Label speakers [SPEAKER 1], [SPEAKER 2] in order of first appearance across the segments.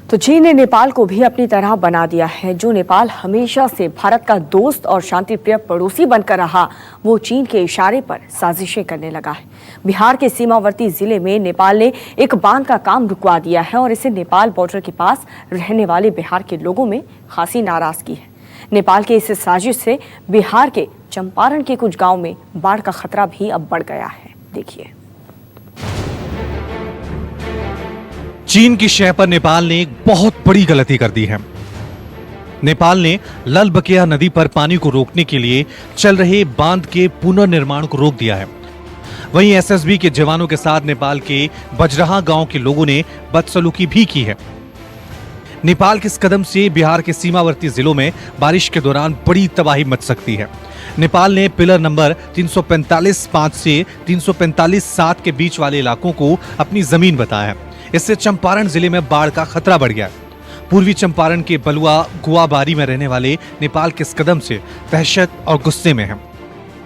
[SPEAKER 1] तो चीन ने नेपाल को भी अपनी तरह बना दिया है। जो नेपाल हमेशा से भारत का दोस्त और शांतिप्रिय पड़ोसी बनकर रहा, वो चीन के इशारे पर साजिशें करने लगा है। बिहार के सीमावर्ती जिले में नेपाल ने एक बांध का काम रुकवा दिया है और इसे नेपाल बॉर्डर के पास रहने वाले बिहार के लोगों में खासी नाराजगी है। नेपाल के इस साजिश से बिहार के चंपारण के कुछ गाँव में बाढ़ का खतरा भी अब बढ़ गया है। देखिए,
[SPEAKER 2] चीन की शह पर नेपाल ने एक बहुत बड़ी गलती कर दी है। नेपाल ने ललबकिया नदी पर पानी को रोकने के लिए चल रहे बांध के पुनर्निर्माण को रोक दिया है। वहीं एसएसबी के जवानों के साथ नेपाल के बजरहा गांव के लोगों ने बदसलूकी भी की है। नेपाल के इस कदम से बिहार के सीमावर्ती जिलों में बारिश के दौरान बड़ी तबाही मच सकती है। नेपाल ने पिलर नंबर 345.5 से 345.7 के बीच वाले इलाकों को अपनी जमीन बताया है। इससे चंपारण जिले में बाढ़ का खतरा बढ़ गया। पूर्वी चंपारण के बलुआ गुआबारी में रहने वाले नेपाल के इस कदम से दहशत और गुस्से में हैं।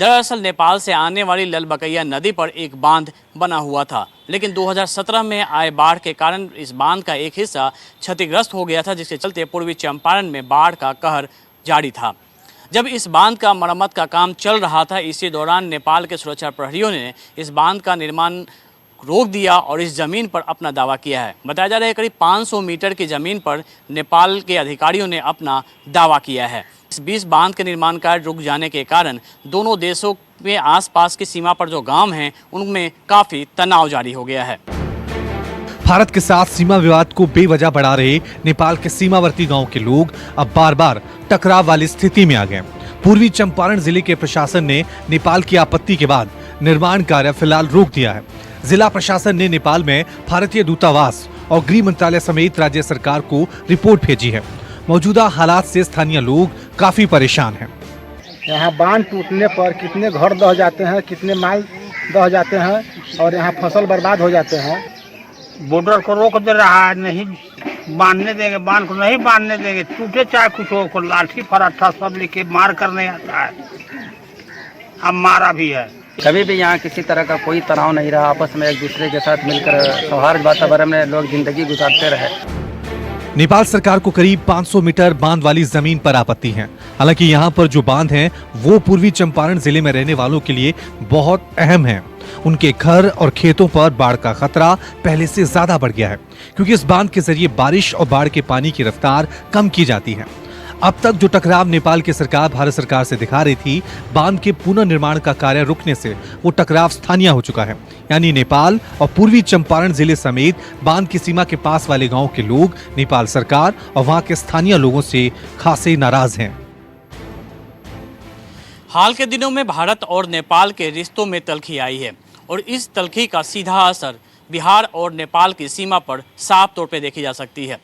[SPEAKER 3] दरअसल नेपाल से आने वाली ललबकिया नदी पर एक बांध बना हुआ था, लेकिन 2017 में आए बाढ़ के कारण इस बांध का एक हिस्सा क्षतिग्रस्त हो गया था, जिसके चलते पूर्वी चंपारण में बाढ़ का कहर जारी था। जब इस बांध का मरम्मत का काम चल रहा था, इसी दौरान नेपाल के सुरक्षा प्रहरियों ने इस बांध का निर्माण रोक दिया और इस जमीन पर अपना दावा किया है। बताया जा रहा है करीब 500 मीटर की जमीन पर नेपाल के अधिकारियों ने अपना दावा किया है। इस बीच बांध के निर्माण कार्य रुक जाने के कारण दोनों देशों में आसपास की सीमा पर जो गांव हैं, उनमें काफी तनाव जारी हो गया है।
[SPEAKER 2] भारत के साथ सीमा विवाद को बेवजह बढ़ा रहे नेपाल के सीमावर्ती गांव के लोग अब बार बार टकराव वाली स्थिति में आ गए। पूर्वी चंपारण जिले के प्रशासन ने नेपाल की आपत्ति के बाद निर्माण कार्य फिलहाल रोक दिया है। जिला प्रशासन ने नेपाल में भारतीय दूतावास और गृह मंत्रालय समेत राज्य सरकार को रिपोर्ट भेजी है। मौजूदा हालात से स्थानीय लोग काफी परेशान हैं।
[SPEAKER 4] यहाँ बांध टूटने पर कितने घर दह जाते हैं, कितने माल दह जाते हैं और यहाँ फसल बर्बाद हो जाते हैं।
[SPEAKER 5] बॉर्डर को रोक दे रहा है, नहीं बांधने देंगे, बांध को नहीं बांधने देंगे, टूटे चाहे कुछ हो, लाठी फराठा सब लेके मार करने आता है। अब मारा भी है।
[SPEAKER 6] कभी भी यहाँ किसी तरह का कोई तनाव नहीं रहा। आपस में एक दूसरे के साथ मिलकर सौहार्द वातावरण में लोग जिंदगी गुजारते रहे।
[SPEAKER 2] नेपाल सरकार को करीब 500 मीटर बांध वाली जमीन पर आपत्ति है। हालांकि यहाँ पर जो बांध हैं, वो पूर्वी चंपारण जिले में रहने वालों के लिए बहुत अहम है। उनके घर और खेतों पर बाढ़ का खतरा पहले से ज्यादा बढ़ गया है, क्योंकि इस बांध के जरिए बारिश और बाढ़ के पानी की रफ्तार कम की जाती है। अब तक जो टकराव नेपाल की सरकार भारत सरकार से दिखा रही थी, बांध के पुनर्निर्माण का कार्य रुकने से वो टकराव स्थानीय हो चुका है। यानी नेपाल और पूर्वी चंपारण जिले समेत बांध की सीमा के पास वाले गांव के लोग नेपाल सरकार और वहां के स्थानीय लोगों से खासे नाराज हैं।
[SPEAKER 3] हाल के दिनों में भारत और नेपाल के रिश्तों में तल्खी आई है और इस तल्खी का सीधा असर बिहार और नेपाल की सीमा पर साफ तौर पर देखी जा सकती है।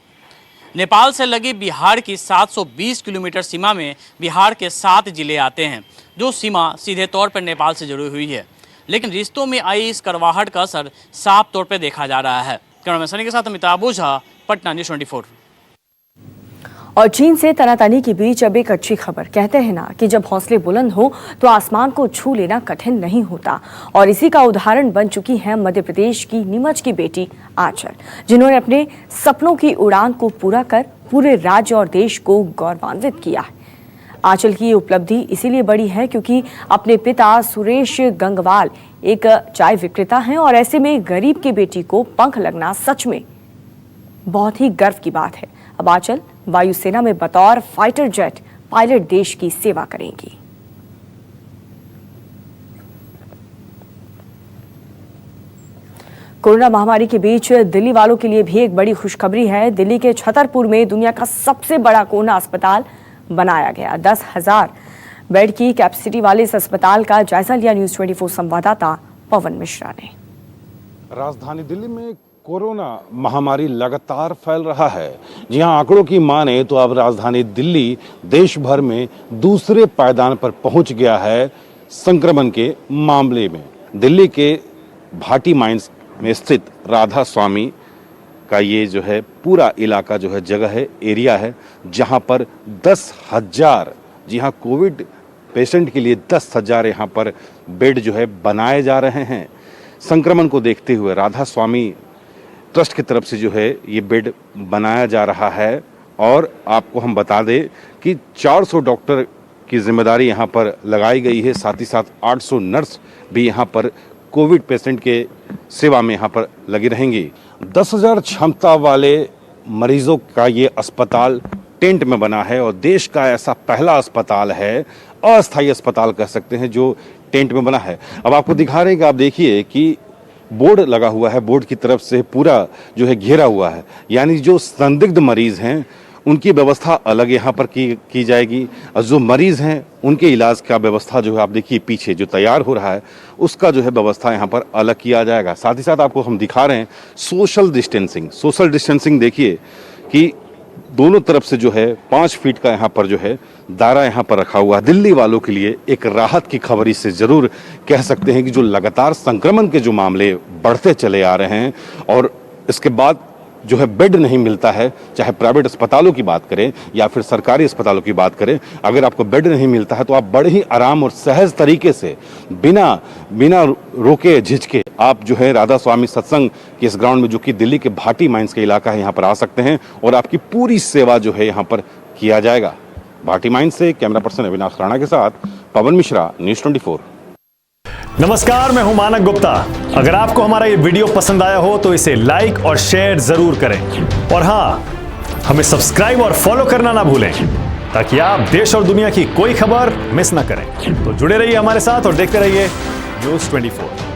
[SPEAKER 3] नेपाल से लगी बिहार की 720 किलोमीटर सीमा में बिहार के 7 जिले आते हैं, जो सीमा सीधे तौर पर नेपाल से जुड़ी हुई है। लेकिन रिश्तों में आई इस कड़वाहट का असर साफ तौर पर देखा जा रहा है। कैमरामैन सनी के साथ अमिताभ ओझा, पटना न्यूज़ 24।
[SPEAKER 1] और चीन से तनातनी के बीच अब एक अच्छी खबर। कहते हैं ना कि जब हौसले बुलंद हो तो आसमान को छू लेना कठिन नहीं होता, और इसी का उदाहरण बन चुकी है मध्य प्रदेश की नीमच की बेटी आंचल, जिन्होंने अपने सपनों की उड़ान को पूरा कर पूरे राज्य और देश को गौरवान्वित किया है। आंचल की उपलब्धि इसीलिए बड़ी है क्योंकि अपने पिता सुरेश गंगवाल एक चाय विक्रेता हैं, और ऐसे में गरीब की बेटी को पंख लगना सच में बहुत ही गर्व की बात है। अब आंचल वायुसेना में बतौर फाइटर जेट पायलट देश की सेवा करेंगी। कोरोना महामारी के बीच दिल्ली वालों के लिए भी एक बड़ी खुशखबरी है। दिल्ली के छतरपुर में दुनिया का सबसे बड़ा कोरोना अस्पताल बनाया गया। 10,000 बेड की कैपेसिटी वाले इस अस्पताल का जायजा लिया न्यूज़ 24 संवाददाता पवन मिश्रा ने।
[SPEAKER 7] राजधानी दिल्ली में कोरोना महामारी लगातार फैल रहा है। जी हां, आंकड़ों की माने तो अब राजधानी दिल्ली देश भर में दूसरे पायदान पर पहुंच गया है संक्रमण के मामले में। दिल्ली के भाटी माइंस में स्थित राधा स्वामी का ये जो है पूरा इलाका जो है जगह है, एरिया है, जहां पर 10,000 जी हाँ कोविड पेशेंट के लिए 10,000 यहाँ पर बेड जो है बनाए जा रहे हैं। संक्रमण को देखते हुए राधा स्वामी ट्रस्ट की तरफ से जो है ये बेड बनाया जा रहा है। और आपको हम बता दें कि 400 डॉक्टर की जिम्मेदारी यहाँ पर लगाई गई है, साथ ही साथ 800 नर्स भी यहाँ पर कोविड पेशेंट के सेवा में यहाँ पर लगी रहेंगी। 10,000 क्षमता वाले मरीजों का ये अस्पताल टेंट में बना है और देश का ऐसा पहला अस्पताल है, अस्थायी अस्पताल कह सकते हैं, जो टेंट में बना है। अब आपको दिखा रहे हैं कि आप देखिए कि बोर्ड लगा हुआ है, बोर्ड की तरफ से पूरा जो है घेरा हुआ है, यानी जो संदिग्ध मरीज हैं उनकी व्यवस्था अलग यहाँ पर की जाएगी और जो मरीज हैं उनके इलाज का व्यवस्था जो है आप देखिए पीछे जो तैयार हो रहा है उसका जो है व्यवस्था यहाँ पर अलग किया जाएगा। साथ ही साथ आपको हम दिखा रहे हैं सोशल डिस्टेंसिंग देखिए कि दोनों तरफ से जो है 5 फीट का यहाँ पर जो है दायरा यहाँ पर रखा हुआ है। दिल्ली वालों के लिए एक राहत की खबर इससे जरूर कह सकते हैं कि जो लगातार संक्रमण के जो मामले बढ़ते चले आ रहे हैं और इसके बाद जो है बेड नहीं मिलता है, चाहे प्राइवेट अस्पतालों की बात करें या फिर सरकारी अस्पतालों की बात करें, अगर आपको बेड नहीं मिलता है तो आप बड़े ही आराम और सहज तरीके से बिना रोके झिझके आप जो है राधा स्वामी सत्संग के इस ग्राउंड में, जो कि दिल्ली के भाटी माइंस का इलाका है, यहाँ पर आ सकते हैं और आपकी पूरी सेवा जो है यहाँ पर किया जाएगा। भाटी माइंस से कैमरा पर्सन अविनाश राणा के साथ पवन मिश्रा, न्यूज़ 24।
[SPEAKER 8] नमस्कार, मैं हूं मानक गुप्ता। अगर आपको हमारा ये वीडियो पसंद आया हो तो इसे लाइक और शेयर जरूर करें और हाँ, हमें सब्सक्राइब और फॉलो करना ना भूलें ताकि आप देश और दुनिया की कोई खबर मिस ना करें। तो जुड़े रहिए हमारे साथ और देखते रहिए न्यूज़ 24।